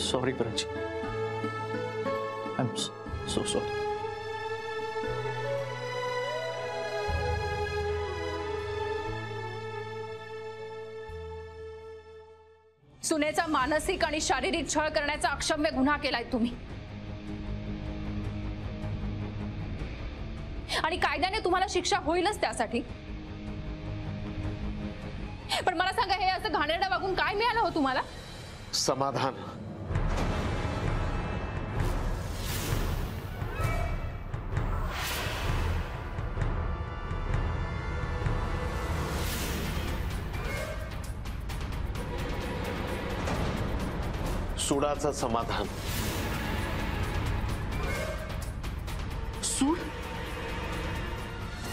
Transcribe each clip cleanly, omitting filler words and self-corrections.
Sorry Prachi, I am so sorry. सुनेचा मानसिक आणि शारीरिक छळ करण्याचा अक्षम्य गुन्हा केलाय तुम्ही, आणि कायद्याने तुम्हाला शिक्षा होईलच त्यासाठी. पण मला सांगा, हे असं घाणेरडं वागून काय मिळालं हो तुम्हाला? समाधान. सुडाचं समाधान. सूड?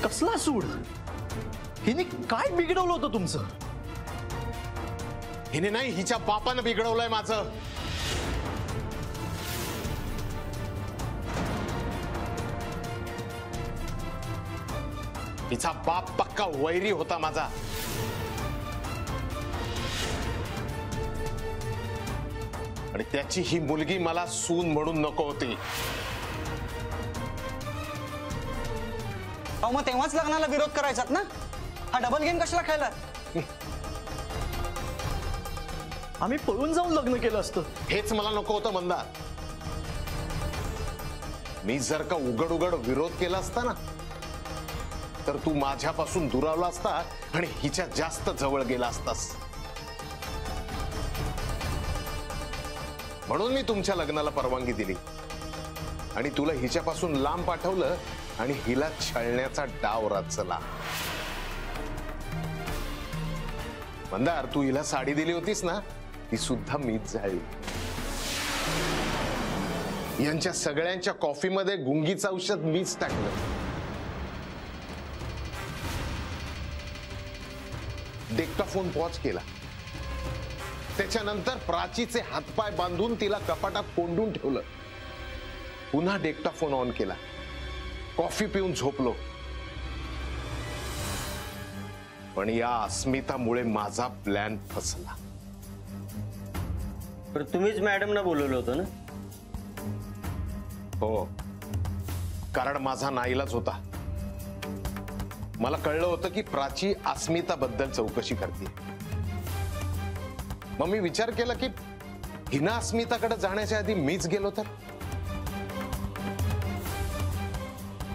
कसला सूड? हिने काय बिघडवलं होतं तुमचं? हिने नाही, हिच्या बापानं बिघडवलंय माझं. हिचा बाप पक्का वैरी होता माझा. आणि त्याची ही मुलगी मला सून म्हणून नको होती. अहो मग तेव्हाच लग्नाला विरोध करायचात ना? हा डबल गेम कशाला खेळला? आम्ही पळून जाऊन लग्न केलं असतं. हेच मला नको होतं मंदार. मी जर का उघड उघड विरोध केला असता ना, तर तू माझ्यापासून दुरावला असता आणि हिच्या जास्त जवळ गेला असतास. म्हणून मी तुमच्या लग्नाला परवानगी दिली आणि तुला हिच्यापासून लांब पाठवलं आणि हिला छळण्याचा डाव रचला. मंदार, तू हिला साडी दिली होतीस ना, ती सुद्धा मीच झाली. यांच्या सगळ्यांच्या कॉफीमध्ये गुंगीचं औषध मीच टाकलं. डेक्टाफोन पॉज केला. त्याच्यानंतर प्राचीचे हातपाय बांधून तिला कपाटात कोंडून ठेवलं. पुन्हा डेक्टाफोन ऑन केला. कॉफी पिऊन झोपलो. पण या अस्मितामुळे माझा प्लॅन फसला. पण तुम्हीच मॅडमना बोलवलं होतं ना? हो, कारण माझा नाईलाज होता. मला कळलं होतं की प्राची अस्मिताबद्दल चौकशी करते. मग मी विचार केला की हिना अस्मिताकडे जाण्याच्या आधी मीच गेलो तर,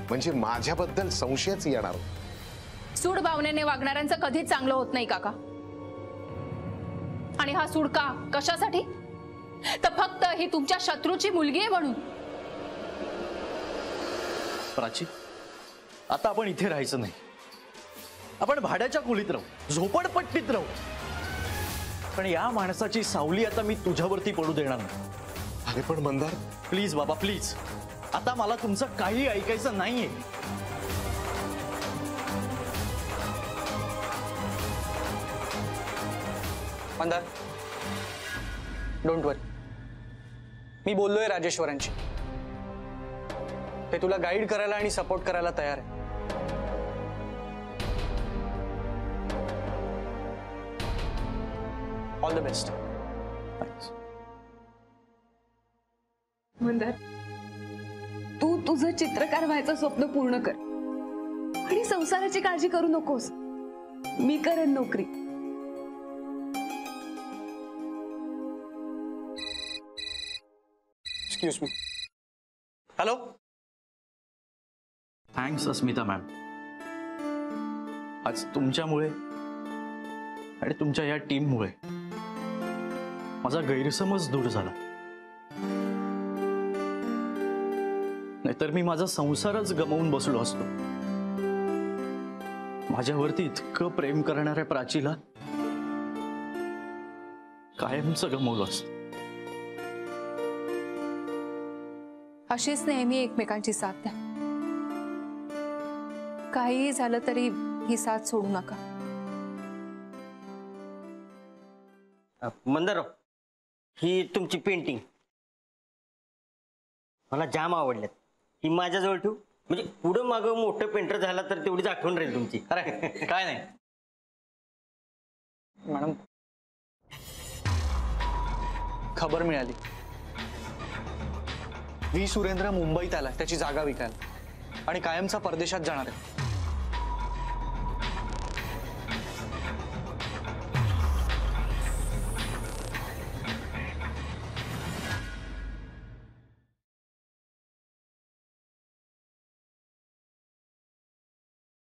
म्हणजे माझ्याबद्दल संशयच येणार. सूड भावनेने वागणाऱ्यांचं कधीच चांगलं होत नाही काका. आणि हा सूड का, कशासाठी? तर फक्त ही तुमच्या शत्रूची मुलगी आहे म्हणून. प्राची, आता आपण इथे राहायचं नाही. आपण भाड्याच्या खोलीत राहू, झोपडपट्टीत राहू. पण या माणसाची सावली आता मी तुझ्यावरती पडू देणार नाही. अरे पण मंदार, प्लीज बाबा, प्लीज. आता मला तुमचं काही ऐकायचं नाहीये. मंदार, डोंट वरी. मी बोललोय राजेश्वरांशी. ते तुला गाईड करायला आणि सपोर्ट करायला तयार आहे. All the best. मंदार, तू तुझं चित्रकार व्हायचं स्वप्न पूर्ण कर आणि संसाराची काळजी करू नकोस. मी करेन नोकरी. Excuse me. हॅलो. थँक्स अस्मिता मॅम. आज तुमच्यामुळे आणि तुमच्या या टीममुळे माझा गैरसमज दूर झाला. नाहीतर मी माझा संसारच गमावून बसलो असतो. माझ्यावरती इतकं प्रेम करणाऱ्या प्राचीला कायमचं गमावलं असतं. अशीच नेहमी एकमेकांची साथ द्या. काहीही झालं तरी ही साथ सोडू नका. मंदारराव, ही तुमची पेंटिंग मला जाम आवडल्यात. ही माझ्याजवळ ठेवू, म्हणजे पुढं मागं मोठं पेंटर झाला तर तेवढीच आठवण राहील तुमची. अरे काय नाही मॅडम, खबर मिळाली व्ही सुरेंद्र मुंबईत आला त्याची जागा विकायला आणि कायमचा परदेशात जाणार आहे.